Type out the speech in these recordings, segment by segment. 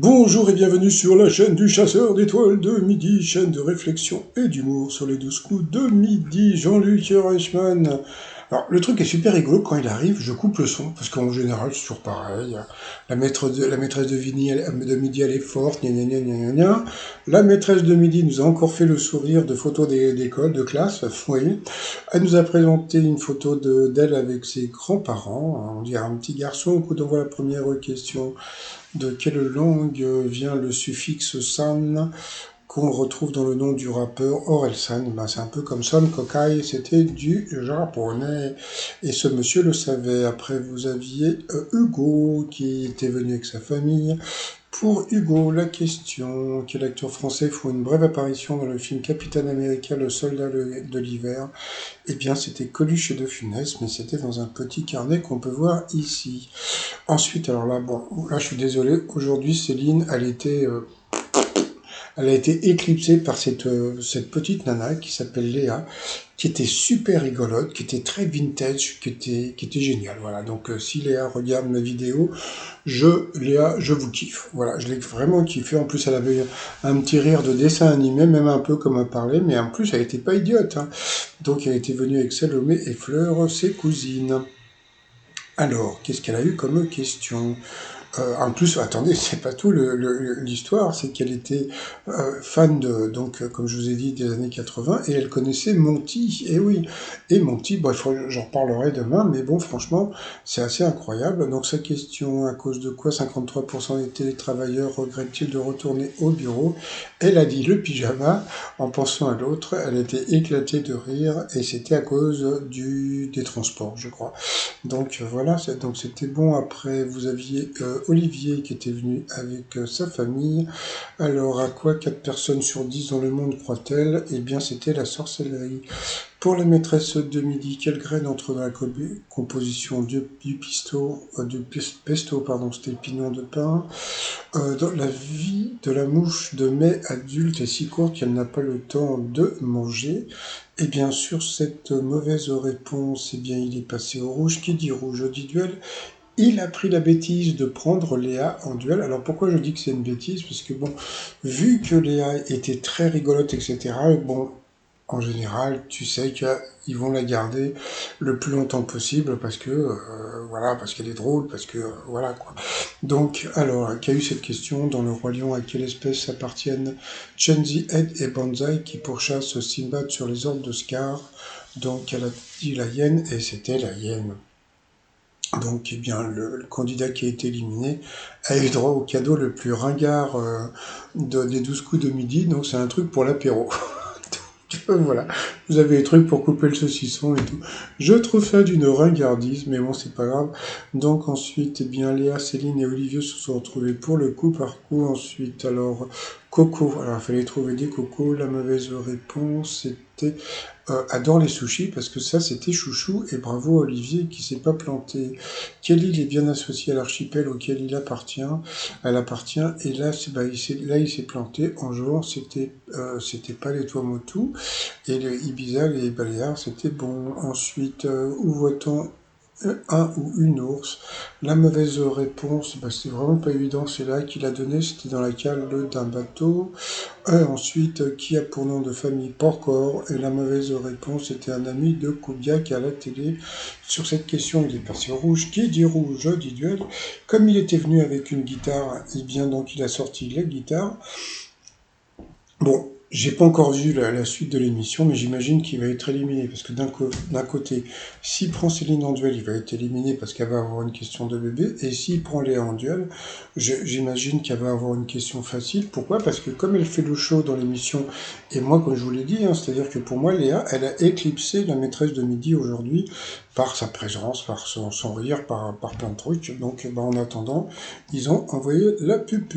Bonjour et bienvenue sur la chaîne du chasseur d'étoiles de midi, chaîne de réflexion et d'humour sur les 12 coups de midi, Jean-Luc Reichmann. Alors, le truc est super rigolo, quand il arrive, je coupe le son, parce qu'en général, c'est toujours pareil. La maîtresse de midi, elle est forte, gna gna gna gna gna gna. La maîtresse de midi nous a encore fait le sourire de photos d'école, de classe, vous voyez. Elle nous a présenté une photo d'elle avec ses grands-parents, on dirait un petit garçon. Écoute, on voit la première question. De quelle langue vient le suffixe san qu'on retrouve dans le nom du rappeur Orelsan? Ben, c'est un peu comme Son Kokai, c'était du japonais. Et ce monsieur le savait. Après, vous aviez Hugo qui était venu avec sa famille. Pour Hugo, la question: quel acteur français faut une brève apparition dans le film Capitaine America, le soldat de l'hiver? Eh bien, c'était Coluche et De Funès, mais c'était dans un petit carnet qu'on peut voir ici. Ensuite, alors là, bon, là je suis désolé, aujourd'hui Céline, elle a été éclipsée par cette petite nana qui s'appelle Léa, qui était super rigolote, qui était très vintage, qui était géniale. Voilà, donc si Léa regarde mes vidéos, Léa, je vous kiffe. Voilà, je l'ai vraiment kiffé. En plus, elle avait un petit rire de dessin animé, même un peu comme elle parlait, mais en plus, elle était pas idiote, hein. Donc, elle était venue avec Salomé et Fleur, ses cousines. Alors, qu'est-ce qu'elle a eu comme question? En plus, attendez, c'est pas tout l'histoire, c'est qu'elle était fan donc, comme je vous ai dit, des années 80, et elle connaissait Monty, et oui. Et Monty, bon, j'en reparlerai demain, mais bon, franchement, c'est assez incroyable. Donc, sa question: à cause de quoi 53% des télétravailleurs regrettent-ils de retourner au bureau? Elle a dit le pyjama, en pensant à l'autre, elle était éclatée de rire, et c'était à cause des transports, je crois. Donc voilà, donc c'était bon. Après, vous aviez Olivier qui était venu avec sa famille. Alors, à quoi 4 personnes sur 10 dans le monde croient-elles? Eh bien, c'était la sorcellerie. Pour la maîtresse de midi, quelle graine entre dans la composition du pesto, pardon, c'était le pignon de pain. Dans la vie de la mouche de mai adulte est si courte qu'elle n'a pas le temps de manger. Et bien sûr, cette mauvaise réponse, eh bien, il est passé au rouge. Qui dit rouge dit duel. Il a pris la bêtise de prendre Léa en duel. Alors pourquoi je dis que c'est une bêtise? Parce que bon, vu que Léa était très rigolote, etc., bon, en général, tu sais qu'ils vont la garder le plus longtemps possible parce que, voilà, parce qu'elle est drôle, parce que, voilà, quoi. Donc, alors, qu'a eu cette question dans le Roi Lion: à quelle espèce appartiennent Chenzi, Ed et Banzai qui pourchassent Simbad sur les ordres de Scar? Donc, elle a dit la hyène, et c'était la hyène. Donc, eh bien, le candidat qui a été éliminé a eu droit au cadeau le plus ringard des 12 coups de midi, donc c'est un truc pour l'apéro. Voilà, vous avez des trucs pour couper le saucisson et tout. Je trouve ça d'une ringardise, mais bon, c'est pas grave. Donc ensuite, eh bien, Léa, Céline et Olivier se sont retrouvés pour le coup par coup. Ensuite, alors, Coco. Alors, il fallait trouver des cocos. La mauvaise réponse, c'était adore les sushis, parce que ça, c'était chouchou, et bravo à Olivier qui s'est pas planté. Quelle île est bien associée à l'archipel auquel il appartient? Elle appartient, et là, il s'est planté en jouant, c'était pas les Tuamotu, et le Ibiza, les Baléares, c'était bon. Ensuite, où voit-on un ou une ours? La mauvaise réponse, bah, c'était vraiment pas évident, c'est là qu'il a donné, c'était dans la cale d'un bateau. Ensuite, qui a pour nom de famille Porcor? Et la mauvaise réponse était un ami de Koubiak à la télé. Sur cette question, il est passé au rouge. Qui dit rouge dit duel. Comme il était venu avec une guitare, et bien donc il a sorti la guitare. Bon, j'ai pas encore vu la suite de l'émission, mais j'imagine qu'il va être éliminé, parce que d'un côté, s'il prend Céline en duel, il va être éliminé parce qu'elle va avoir une question de bébé, et s'il prend Léa en duel, j'imagine qu'elle va avoir une question facile. Pourquoi? Parce que comme elle fait le show dans l'émission, et moi, comme je vous l'ai dit, hein, c'est-à-dire que pour moi, Léa, elle a éclipsé la maîtresse de midi aujourd'hui par sa présence, par son rire, par plein de trucs. Donc, bah, en attendant, ils ont envoyé la pub.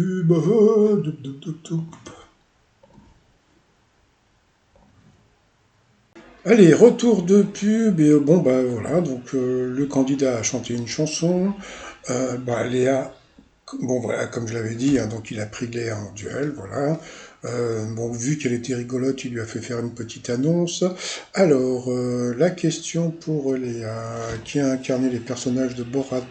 Allez, retour de pub, et bon bah voilà, donc le candidat a chanté une chanson, bah Léa, bon voilà, comme je l'avais dit, hein, donc il a pris Léa en duel, voilà. Bon, vu qu'elle était rigolote, il lui a fait faire une petite annonce. Alors, la question pour Léa, qui a incarné les personnages de Borat,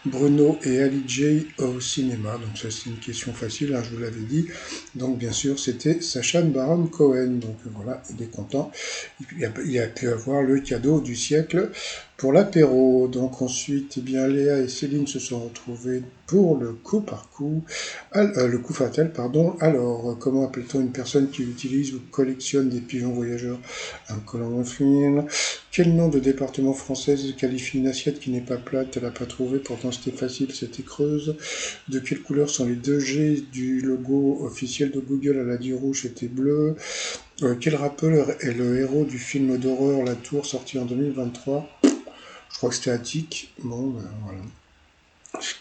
Bruno et Ali J au cinéma. Donc ça c'est une question facile, hein, je vous l'avais dit. Donc bien sûr c'était Sacha Baron Cohen. Donc voilà, il est content. Il a pu avoir le cadeau du siècle pour l'apéro. Donc ensuite, eh bien, Léa et Céline se sont retrouvées pour le coup par coup, le coup fatal, pardon. Alors, comment appelle-t-on une personne qui utilise ou collectionne des pigeons voyageurs? Un colombophile. Quel nom de département français qualifie une assiette qui n'est pas plate? Elle n'a pas trouvé, pourtant c'était facile, c'était creuse. De quelle couleur sont les deux G du logo officiel de Google? Elle a dit rouge, c'était bleu. Quel rappeur est le héros du film d'horreur La Tour, sorti en 2023? Je crois que c'était Attic. Bon, ben voilà.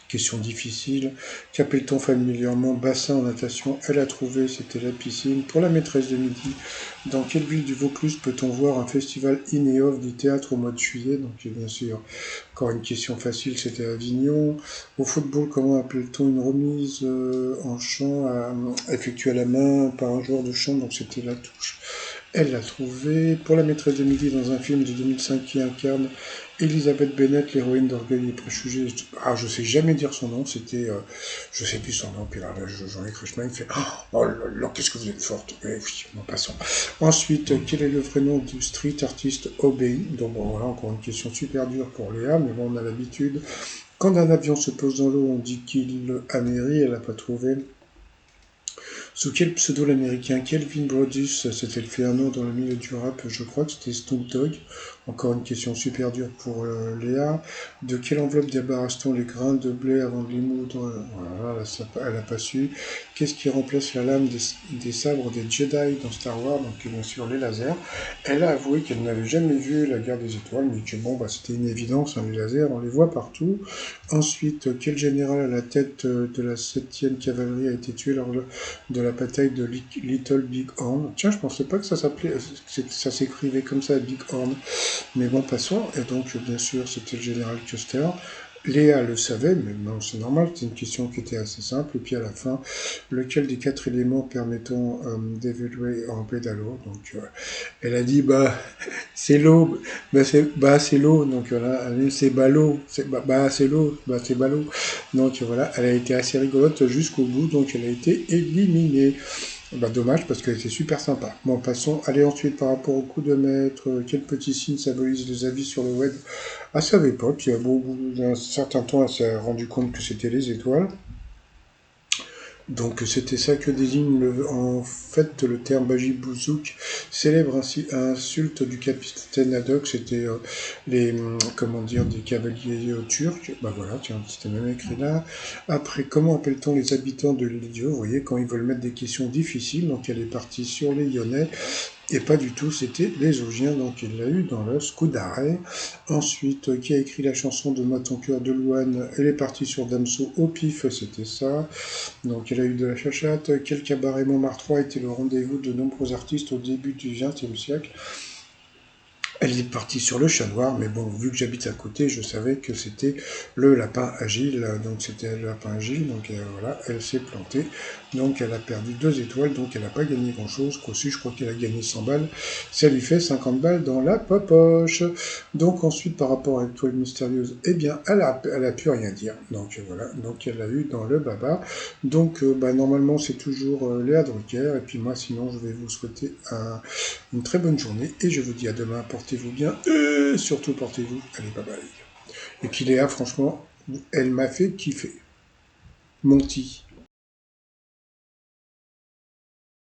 Question difficile. Qu'appelle-t-on familièrement bassin en natation? Elle a trouvé, c'était la piscine. Pour la maîtresse de midi, dans quelle ville du Vaucluse peut-on voir un festival in et off du théâtre au mois de juillet? Donc bien sûr, encore une question facile, c'était Avignon. Au football, comment appelle-t-on une remise en champ effectuée à la main par un joueur de champ? Donc c'était la touche. Elle l'a trouvé. Pour la maîtresse de midi, dans un film de 2005 qui incarne Elizabeth Bennet, l'héroïne d'Orgueil et Préjugés. Ah, je sais jamais dire son nom, c'était. Je sais plus son nom, puis là, Jean-Luc Reichmann fait oh là là, qu'est-ce que vous êtes forte! Mais oui, bon, passons. Ensuite, quel est le vrai nom du street artiste Obey? Donc, bon, voilà, encore une question super dure pour Léa, mais bon, on a l'habitude. Quand un avion se pose dans l'eau, on dit qu'il amérit, elle n'a pas trouvé. Sous quel pseudo l'américain Kelvin Brodus s'était fait un nom dans le milieu du rap? Je crois que c'était Snoop Dogg. Encore une question super dure pour Léa. De quelle enveloppe débarrasse-t-on les grains de blé avant de les moudre? Voilà, là, elle n'a pas su. Qu'est-ce qui remplace la lame des sabres des Jedi dans Star Wars? Donc bien sûr les lasers. Elle a avoué qu'elle n'avait jamais vu la guerre des étoiles, mais que bon, bah, c'était une évidence, hein, les lasers, on les voit partout. Ensuite, quel général à la tête de la 7e cavalerie a été tué lors de la bataille de Little Big Horn? Tiens, je pensais pas que ça s'appelait, ça s'écrivait comme ça, Big Horn. Mais bon, passons. Et donc, bien sûr, c'était le général Custer. Léa le savait, mais non, c'est normal, c'était une question qui était assez simple. Et puis à la fin, lequel des 4 éléments permettant d'évoluer en pédalo? Donc, elle a dit, bah, c'est l'eau, c'est l'eau. Donc voilà, c'est ballot, c'est l'eau, c'est ballot. Donc voilà, elle a été assez rigolote jusqu'au bout, donc elle a été éliminée. Bah, dommage parce qu'elle était super sympa. Bon, passons. Allez, ensuite, par rapport au coup de maître, quel petit signe symbolise les avis sur le web? Elle savait pas. Puis, bon, au bout d'un certain temps, elle s'est rendue compte que c'était les étoiles. Donc c'était ça que désigne en fait le terme Bajibouzouk, célèbre insulte du capitaine Haddock, c'était comment dire, des cavaliers turcs. Bah voilà, tiens, c'était même écrit là. Après, comment appelle-t-on les habitants de l'Idiot? Vous voyez, quand ils veulent mettre des questions difficiles, donc elle est partie sur les Lyonnais. Et pas du tout, c'était les Augiens, donc il l'a eu dans le Scudare. Ensuite, qui a écrit la chanson de Moi ton cœur de Louane? Elle est partie sur Damso au pif, c'était ça. Donc elle a eu de la chachate. Quel cabaret Montmartre était le rendez-vous de nombreux artistes au début du XXe siècle? Elle est partie sur le chat noir, mais bon, vu que j'habite à côté, je savais que c'était le lapin agile, donc c'était le lapin agile, donc voilà, elle s'est plantée, donc elle a perdu 2 étoiles, donc elle n'a pas gagné grand-chose, qu'aussi je crois qu'elle a gagné 100 balles, ça lui fait 50 balles dans la poche. Donc ensuite, par rapport à l'étoile mystérieuse, eh bien, elle a pu rien dire, donc voilà, donc elle l'a eu dans le baba, donc bah, normalement c'est toujours Léa Drucker, et puis moi sinon je vais vous souhaiter une très bonne journée et je vous dis à demain. Portez-vous bien et surtout portez-vous. Allez, bye bye. Et puis Léa, franchement, elle m'a fait kiffer. Monty.